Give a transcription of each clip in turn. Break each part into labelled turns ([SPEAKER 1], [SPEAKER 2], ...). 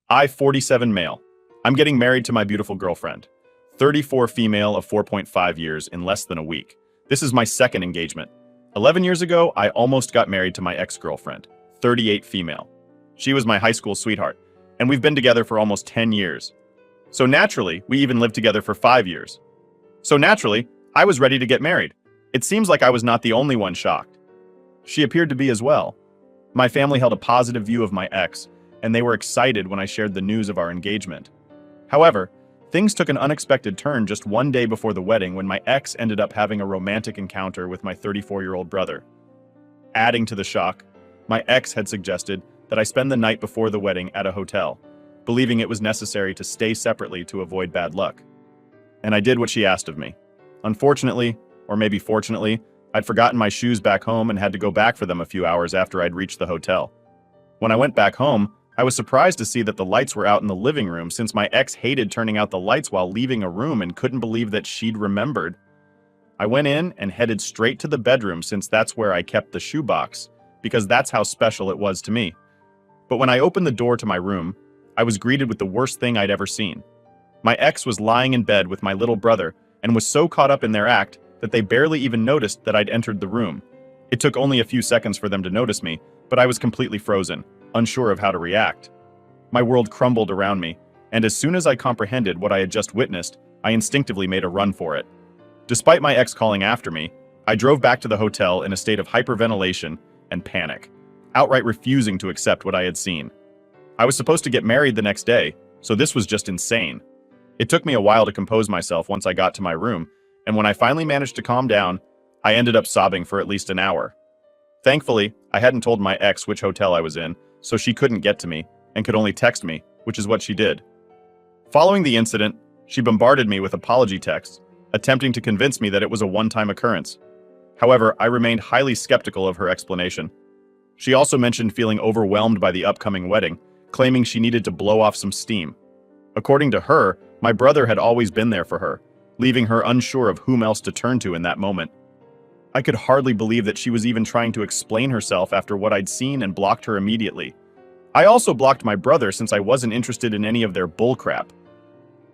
[SPEAKER 1] I, 47 male. I'm getting married to my beautiful girlfriend. 34 female of 4.5 years in less than a week. This is my second engagement. 11 years ago, I almost got married to my ex-girlfriend. 38 female. She was my high school sweetheart, and we've been together for almost 10 years. So naturally, we even lived together for 5 years. So naturally, I was ready to get married. It seems like I was not the only one shocked. She appeared to be as well. My family held a positive view of my ex, and they were excited when I shared the news of our engagement. However, things took an unexpected turn just one day before the wedding when my ex ended up having a romantic encounter with my 34-year-old brother. Adding to the shock, my ex had suggested that I spend the night before the wedding at a hotel, believing it was necessary to stay separately to avoid bad luck. And I did what she asked of me. Unfortunately, or maybe fortunately, I'd forgotten my shoes back home and had to go back for them a few hours after I'd reached the hotel. When I went back home, I was surprised to see that the lights were out in the living room since my ex hated turning out the lights while leaving a room and couldn't believe that she'd remembered. I went in and headed straight to the bedroom since that's where I kept the shoebox, because that's how special it was to me. But when I opened the door to my room, I was greeted with the worst thing I'd ever seen. My ex was lying in bed with my little brother and was so caught up in their act that they barely even noticed that I'd entered the room. It took only a few seconds for them to notice me, but I was completely frozen, unsure of how to react. My world crumbled around me, and as soon as I comprehended what I had just witnessed, I instinctively made a run for it. Despite my ex calling after me, I drove back to the hotel in a state of hyperventilation and panic, outright refusing to accept what I had seen. I was supposed to get married the next day, so this was just insane. It took me a while to compose myself once I got to my room, and when I finally managed to calm down, I ended up sobbing for at least an hour. Thankfully, I hadn't told my ex which hotel I was in, so she couldn't get to me and could only text me, which is what she did. Following the incident, she bombarded me with apology texts, attempting to convince me that it was a one-time occurrence. However, I remained highly skeptical of her explanation. She also mentioned feeling overwhelmed by the upcoming wedding, claiming she needed to blow off some steam. According to her, my brother had always been there for her, leaving her unsure of whom else to turn to in that moment. I could hardly believe that she was even trying to explain herself after what I'd seen and blocked her immediately. I also blocked my brother since I wasn't interested in any of their bullcrap.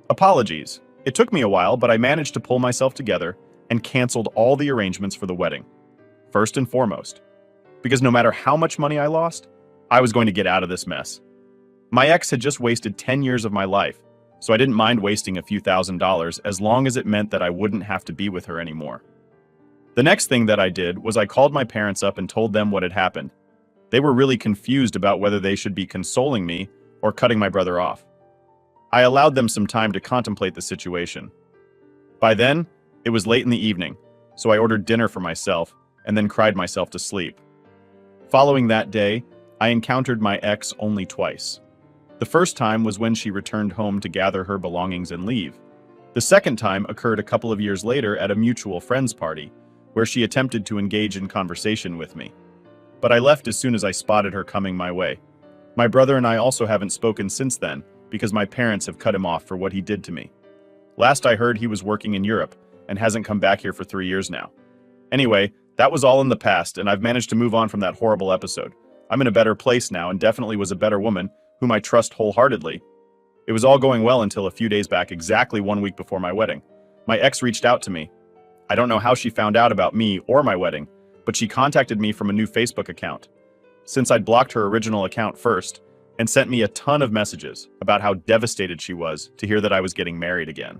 [SPEAKER 1] Apologies. It took me a while, but I managed to pull myself together and canceled all the arrangements for the wedding. First and foremost, because no matter how much money I lost, I was going to get out of this mess. My ex had just wasted 10 years of my life, so I didn't mind wasting a few $1,000s as long as it meant that I wouldn't have to be with her anymore. The next thing that I did was I called my parents up and told them what had happened. They were really confused about whether they should be consoling me or cutting my brother off. I allowed them some time to contemplate the situation. By then, it was late in the evening, so I ordered dinner for myself and then cried myself to sleep. Following that day, I encountered my ex only twice. The first time was when she returned home to gather her belongings and leave. The second time occurred a couple of years later at a mutual friend's party, where she attempted to engage in conversation with me. But I left as soon as I spotted her coming my way. My brother and I also haven't spoken since then, because my parents have cut him off for what he did to me. Last I heard, he was working in Europe, and hasn't come back here for 3 years now. Anyway, that was all in the past, and I've managed to move on from that horrible episode. I'm in a better place now, and definitely was a better woman, whom I trust wholeheartedly. It was all going well until a few days back, exactly 1 week before my wedding. My ex reached out to me. I don't know how she found out about me or my wedding, but she contacted me from a new Facebook account. Since I'd blocked her original account first, and sent me a ton of messages about how devastated she was to hear that I was getting married again.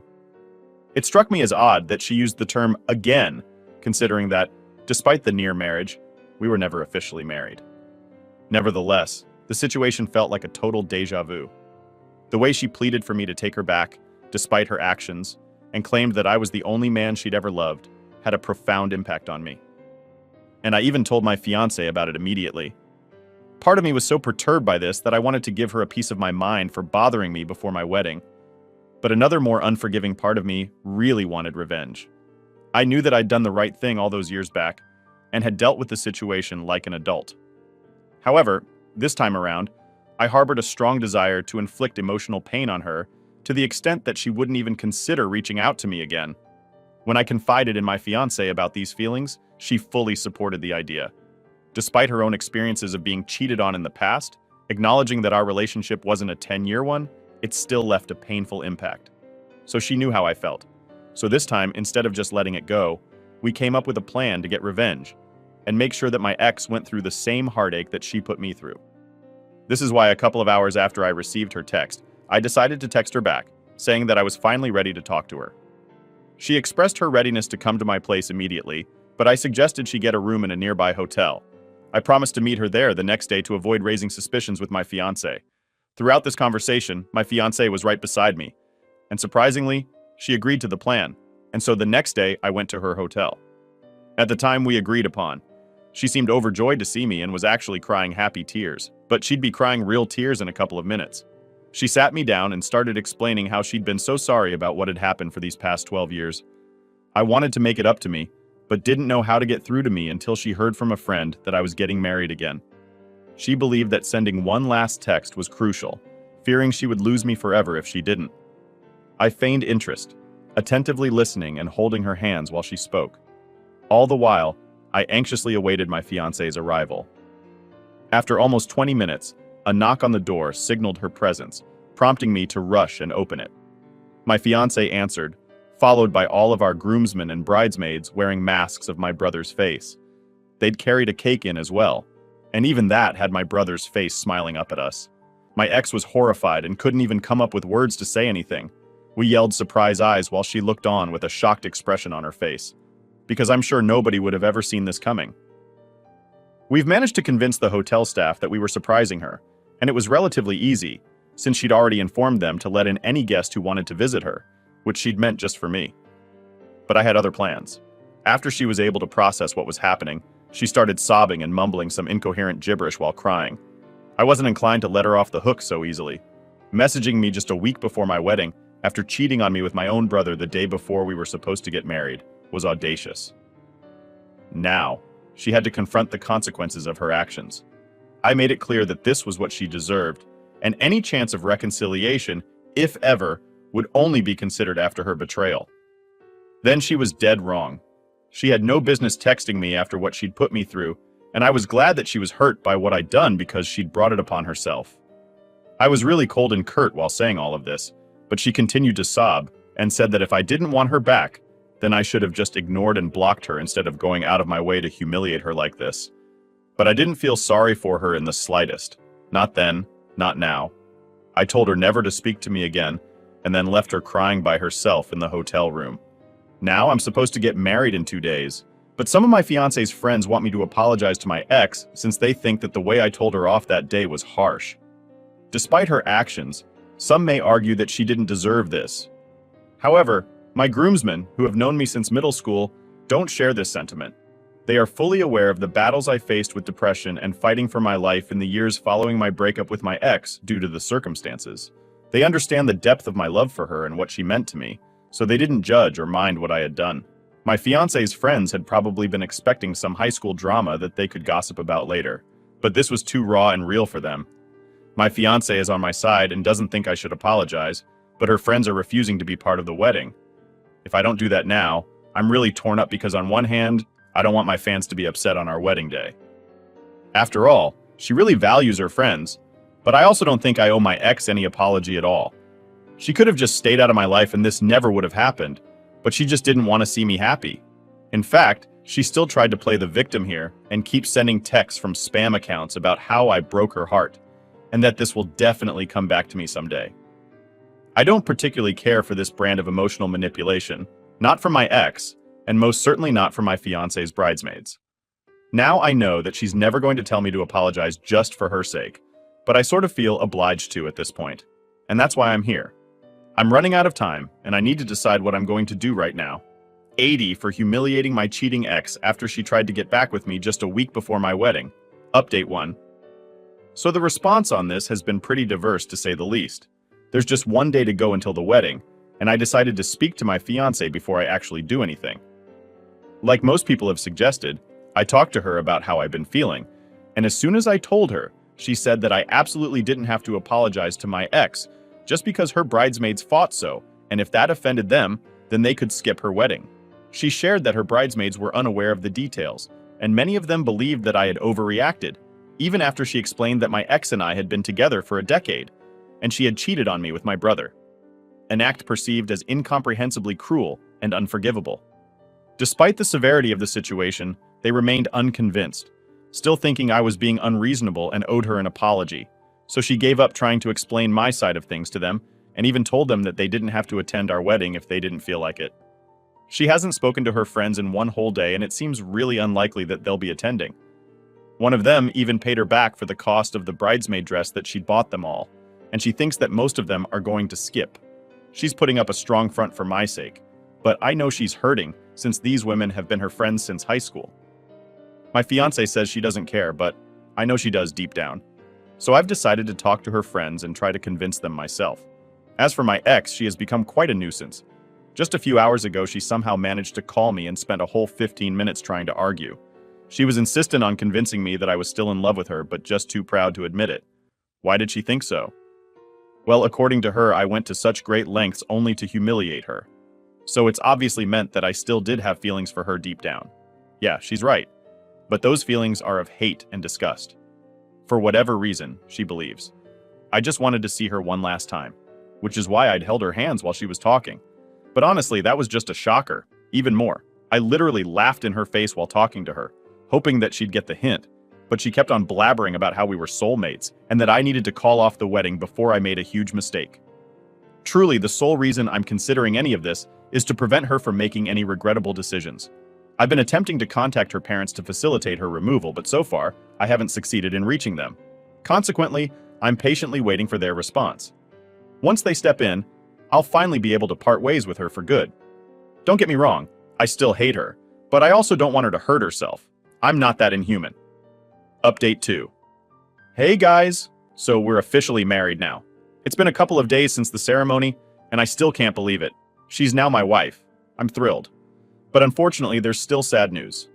[SPEAKER 1] It struck me as odd that she used the term again, considering that, despite the near marriage, we were never officially married. Nevertheless, the situation felt like a total deja vu. The way she pleaded for me to take her back, despite her actions, and claimed that I was the only man she'd ever loved, had a profound impact on me. And I even told my fiancé about it immediately. Part of me was so perturbed by this that I wanted to give her a piece of my mind for bothering me before my wedding. But another more unforgiving part of me really wanted revenge. I knew that I'd done the right thing all those years back, and had dealt with the situation like an adult. However, this time around, I harbored a strong desire to inflict emotional pain on her to the extent that she wouldn't even consider reaching out to me again. When I confided in my fiancé about these feelings, she fully supported the idea. Despite her own experiences of being cheated on in the past, Acknowledging that our relationship wasn't a 10-year one, it still left a painful impact. So she knew how I felt. So this time, instead of just letting it go, we came up with a plan to get revenge and make sure that my ex went through the same heartache that she put me through. This is why a couple of hours after I received her text, I decided to text her back, saying that I was finally ready to talk to her. She expressed her readiness to come to my place immediately, but I suggested she get a room in a nearby hotel. I promised to meet her there the next day to avoid raising suspicions with my fiancé. Throughout this conversation, my fiancé was right beside me, and surprisingly, she agreed to the plan, and so the next day I went to her hotel. At the time we agreed upon, she seemed overjoyed to see me and was actually crying happy tears, but she'd be crying real tears in a couple of minutes. She sat me down and started explaining how she'd been so sorry about what had happened for these past 12 years. I wanted to make it up to me, but didn't know how to get through to me until she heard from a friend that I was getting married again. She believed that sending one last text was crucial, fearing she would lose me forever if she didn't. I feigned interest, attentively listening and holding her hands while she spoke. All the while, I anxiously awaited my fiancé's arrival. After almost 20 minutes, a knock on the door signaled her presence, prompting me to rush and open it. My fiancé answered, followed by all of our groomsmen and bridesmaids wearing masks of my brother's face. They'd carried a cake in as well, and even that had my brother's face smiling up at us. My ex was horrified and couldn't even come up with words to say anything. We yelled surprise eyes while she looked on with a shocked expression on her face, because I'm sure nobody would have ever seen this coming. We've managed to convince the hotel staff that we were surprising her, and it was relatively easy, since she'd already informed them to let in any guest who wanted to visit her, which she'd meant just for me. But I had other plans. After she was able to process what was happening, she started sobbing and mumbling some incoherent gibberish while crying. I wasn't inclined to let her off the hook so easily. Messaging me just a week before my wedding, after cheating on me with my own brother the day before we were supposed to get married, was audacious. Now, she had to confront the consequences of her actions. I made it clear that this was what she deserved, and any chance of reconciliation, if ever, would only be considered after her betrayal. Then she was dead wrong. She had no business texting me after what she'd put me through, and I was glad that she was hurt by what I'd done because she'd brought it upon herself. I was really cold and curt while saying all of this, but she continued to sob and said that if I didn't want her back, then I should have just ignored and blocked her instead of going out of my way to humiliate her like this. But I didn't feel sorry for her in the slightest. Not then, not now. I told her never to speak to me again, and then left her crying by herself in the hotel room. Now I'm supposed to get married in 2 days, but some of my fiancé's friends want me to apologize to my ex since they think that the way I told her off that day was harsh. Despite her actions, some may argue that she didn't deserve this. However, my groomsmen, who have known me since middle school, don't share this sentiment. They are fully aware of the battles I faced with depression and fighting for my life in the years following my breakup with my ex due to the circumstances. They understand the depth of my love for her and what she meant to me, so they didn't judge or mind what I had done. My fiancé's friends had probably been expecting some high school drama that they could gossip about later, but this was too raw and real for them. My fiancé is on my side and doesn't think I should apologize, but her friends are refusing to be part of the wedding. If I don't do that now, I'm really torn up because on one hand, I don't want my fans to be upset on our wedding day. After all, she really values her friends, but I also don't think I owe my ex any apology at all. She could have just stayed out of my life and this never would have happened, but she just didn't want to see me happy. In fact, she still tried to play the victim here and keep sending texts from spam accounts about how I broke her heart, and that this will definitely come back to me someday. I don't particularly care for this brand of emotional manipulation, not from my ex, and most certainly not from my fiancé's bridesmaids. Now I know that she's never going to tell me to apologize just for her sake, but I sort of feel obliged to at this point, and that's why I'm here. I'm running out of time, and I need to decide what I'm going to do right now. 80 for humiliating my cheating ex after she tried to get back with me just a week before my wedding. Update 1. So the response on this has been pretty diverse to say the least. There's just 1 day to go until the wedding, and I decided to speak to my fiancé before I actually do anything. Like most people have suggested, I talked to her about how I've been feeling, and as soon as I told her, she said that I absolutely didn't have to apologize to my ex just because her bridesmaids fought so, and if that offended them, then they could skip her wedding. She shared that her bridesmaids were unaware of the details, and many of them believed that I had overreacted, even after she explained that my ex and I had been together for a decade, and she had cheated on me with my brother. An act perceived as incomprehensibly cruel and unforgivable. Despite the severity of the situation, they remained unconvinced, still thinking I was being unreasonable and owed her an apology. So she gave up trying to explain my side of things to them, and even told them that they didn't have to attend our wedding if they didn't feel like it. She hasn't spoken to her friends in one whole day, and it seems really unlikely that they'll be attending. One of them even paid her back for the cost of the bridesmaid dress that she'd bought them all, and she thinks that most of them are going to skip. She's putting up a strong front for my sake, but I know she's hurting since these women have been her friends since high school. My fiance says she doesn't care, but I know she does deep down. So I've decided to talk to her friends and try to convince them myself. As for my ex, she has become quite a nuisance. Just a few hours ago, she somehow managed to call me and spent a whole 15 minutes trying to argue. She was insistent on convincing me that I was still in love with her, but just too proud to admit it. Why did she think so? Well, according to her, I went to such great lengths only to humiliate her. So it's obviously meant that I still did have feelings for her deep down. Yeah, she's right. But those feelings are of hate and disgust. For whatever reason, she believes. I just wanted to see her one last time, which is why I'd held her hands while she was talking. But honestly, that was just a shocker. Even more, I literally laughed in her face while talking to her, hoping that she'd get the hint. But she kept on blabbering about how we were soulmates and that I needed to call off the wedding before I made a huge mistake. Truly, the sole reason I'm considering any of this is to prevent her from making any regrettable decisions. I've been attempting to contact her parents to facilitate her removal, but so far, I haven't succeeded in reaching them. Consequently, I'm patiently waiting for their response. Once they step in, I'll finally be able to part ways with her for good. Don't get me wrong, I still hate her, but I also don't want her to hurt herself. I'm not that inhuman. Update 2. Hey guys! So we're officially married now. It's been a couple of days since the ceremony, and I still can't believe it. She's now my wife. I'm thrilled. But unfortunately, there's still sad news.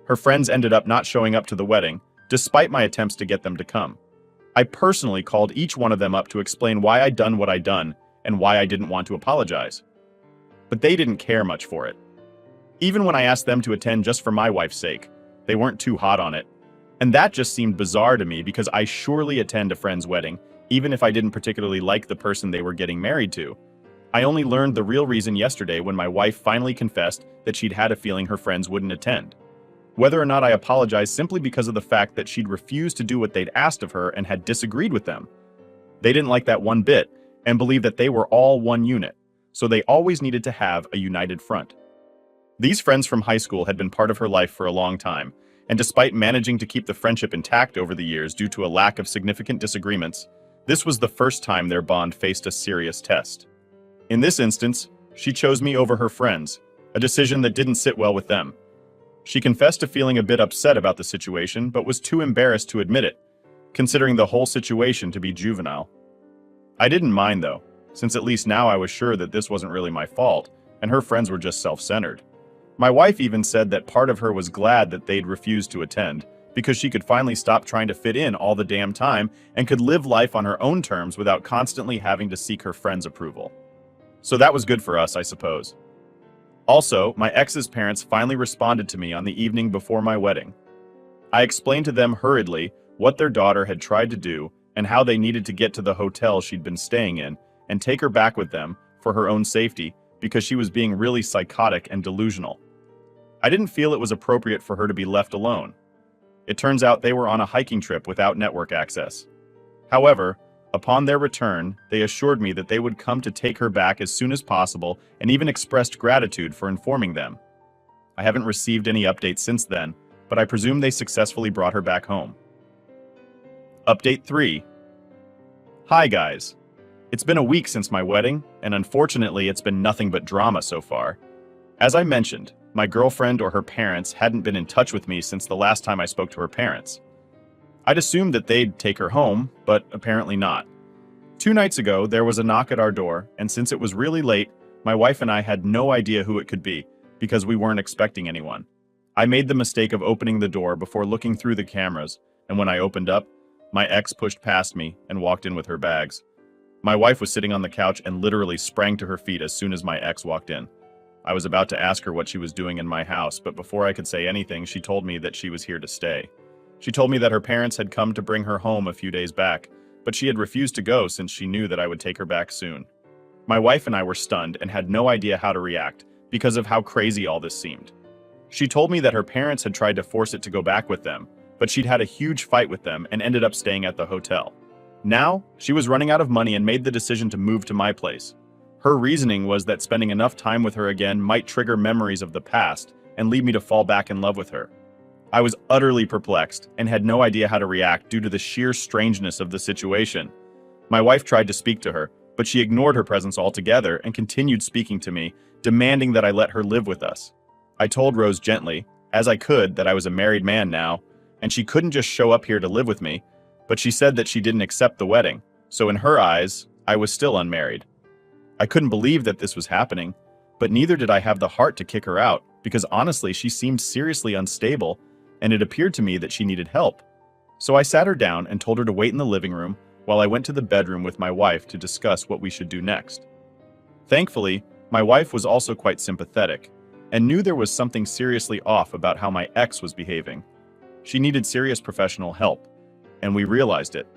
[SPEAKER 1] Her friends ended up not showing up to the wedding, despite my attempts to get them to come. I personally called each one of them up to explain why I'd done what I'd done and why I didn't want to apologize. But they didn't care much for it. Even when I asked them to attend just for my wife's sake, they weren't too hot on it. And that just seemed bizarre to me because I surely attend a friend's wedding, even if I didn't particularly like the person they were getting married to. I only learned the real reason yesterday when my wife finally confessed that she'd had a feeling her friends wouldn't attend. Whether or not I apologized simply because of the fact that she'd refused to do what they'd asked of her and had disagreed with them. They didn't like that one bit and believed that they were all one unit, so they always needed to have a united front. These friends from high school had been part of her life for a long time, and despite managing to keep the friendship intact over the years due to a lack of significant disagreements, this was the first time their bond faced a serious test. In this instance, she chose me over her friends, a decision that didn't sit well with them. She confessed to feeling a bit upset about the situation, but was too embarrassed to admit it, considering the whole situation to be juvenile. I didn't mind though, since at least now I was sure that this wasn't really my fault, and her friends were just self-centered. My wife even said that part of her was glad that they'd refused to attend, because she could finally stop trying to fit in all the damn time and could live life on her own terms without constantly having to seek her friends' approval. So that was good for us, I suppose. Also, my ex's parents finally responded to me on the evening before my wedding. I explained to them hurriedly what their daughter had tried to do and how they needed to get to the hotel she'd been staying in and take her back with them for her own safety because she was being really psychotic and delusional. I didn't feel it was appropriate for her to be left alone. It turns out they were on a hiking trip without network access. However, upon their return, they assured me that they would come to take her back as soon as possible and even expressed gratitude for informing them. I haven't received any updates since then, but I presume they successfully brought her back home. Update 3. Hi guys. It's been a week since my wedding, and unfortunately it's been nothing but drama so far. As I mentioned, my girlfriend or her parents hadn't been in touch with me since the last time I spoke to her parents. I'd assumed that they'd take her home, but apparently not. 2 nights ago, there was a knock at our door, and since it was really late, my wife and I had no idea who it could be, because we weren't expecting anyone. I made the mistake of opening the door before looking through the cameras, and when I opened up, my ex pushed past me and walked in with her bags. My wife was sitting on the couch and literally sprang to her feet as soon as my ex walked in. I was about to ask her what she was doing in my house, but before I could say anything, she told me that she was here to stay. She told me that her parents had come to bring her home a few days back, but she had refused to go since she knew that I would take her back soon. My wife and I were stunned and had no idea how to react because of how crazy all this seemed. She told me that her parents had tried to force it to go back with them, but she'd had a huge fight with them and ended up staying at the hotel. Now, she was running out of money and made the decision to move to my place. Her reasoning was that spending enough time with her again might trigger memories of the past and lead me to fall back in love with her. I was utterly perplexed and had no idea how to react due to the sheer strangeness of the situation. My wife tried to speak to her, but she ignored her presence altogether and continued speaking to me, demanding that I let her live with us. I told Rose gently, as I could, that I was a married man now, and she couldn't just show up here to live with me, but she said that she didn't accept the wedding, so in her eyes, I was still unmarried. I couldn't believe that this was happening, but neither did I have the heart to kick her out, because honestly, she seemed seriously unstable, and it appeared to me that she needed help. So I sat her down and told her to wait in the living room while I went to the bedroom with my wife to discuss what we should do next. Thankfully, my wife was also quite sympathetic, and knew there was something seriously off about how my ex was behaving. She needed serious professional help, and we realized it.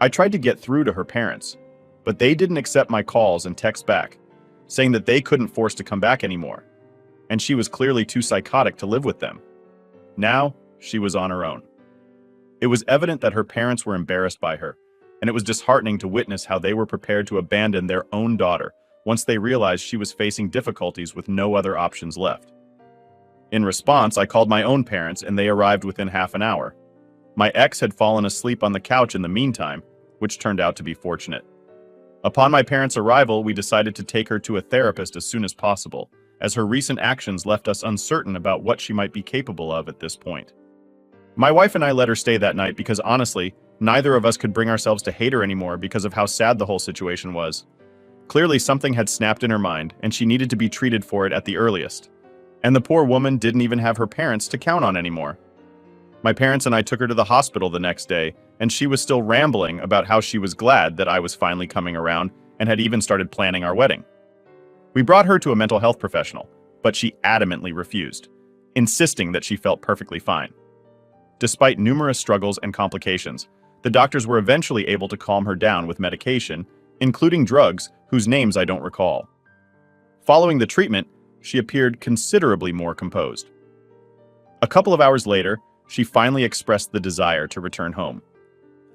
[SPEAKER 1] I tried to get through to her parents, but they didn't accept my calls and texts back, saying that they couldn't force to come back anymore, and she was clearly too psychotic to live with them. Now, she was on her own. It was evident that her parents were embarrassed by her, and it was disheartening to witness how they were prepared to abandon their own daughter once they realized she was facing difficulties with no other options left. In response, I called my own parents and they arrived within half an hour. My ex had fallen asleep on the couch in the meantime, which turned out to be fortunate. Upon my parents' arrival, we decided to take her to a therapist as soon as possible, as her recent actions left us uncertain about what she might be capable of at this point. My wife and I let her stay that night because honestly, neither of us could bring ourselves to hate her anymore because of how sad the whole situation was. Clearly something had snapped in her mind, and she needed to be treated for it at the earliest. And the poor woman didn't even have her parents to count on anymore. My parents and I took her to the hospital the next day, and she was still rambling about how she was glad that I was finally coming around and had even started planning our wedding. We brought her to a mental health professional, but she adamantly refused, insisting that she felt perfectly fine. Despite numerous struggles and complications, the doctors were eventually able to calm her down with medication, including drugs whose names I don't recall. Following the treatment, she appeared considerably more composed. A couple of hours later, she finally expressed the desire to return home.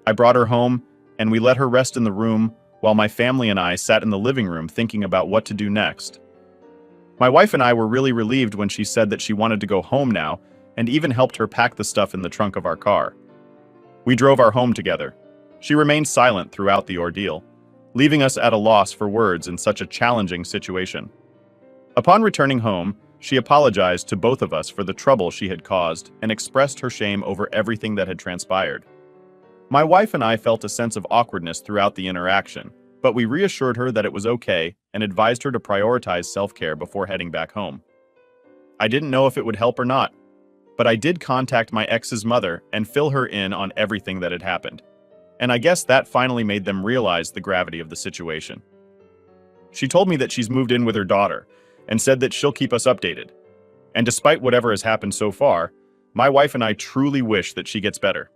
[SPEAKER 1] I brought her home, and we let her rest in the room while my family and I sat in the living room thinking about what to do next. My wife and I were really relieved when she said that she wanted to go home now, and even helped her pack the stuff in the trunk of our car. We drove our home together. She remained silent throughout the ordeal, leaving us at a loss for words in such a challenging situation. Upon returning home, she apologized to both of us for the trouble she had caused and expressed her shame over everything that had transpired. My wife and I felt a sense of awkwardness throughout the interaction, but we reassured her that it was okay and advised her to prioritize self-care before heading back home. I didn't know if it would help or not, but I did contact my ex's mother and fill her in on everything that had happened. And I guess that finally made them realize the gravity of the situation. She told me that she's moved in with her daughter and said that she'll keep us updated. And despite whatever has happened so far, my wife and I truly wish that she gets better.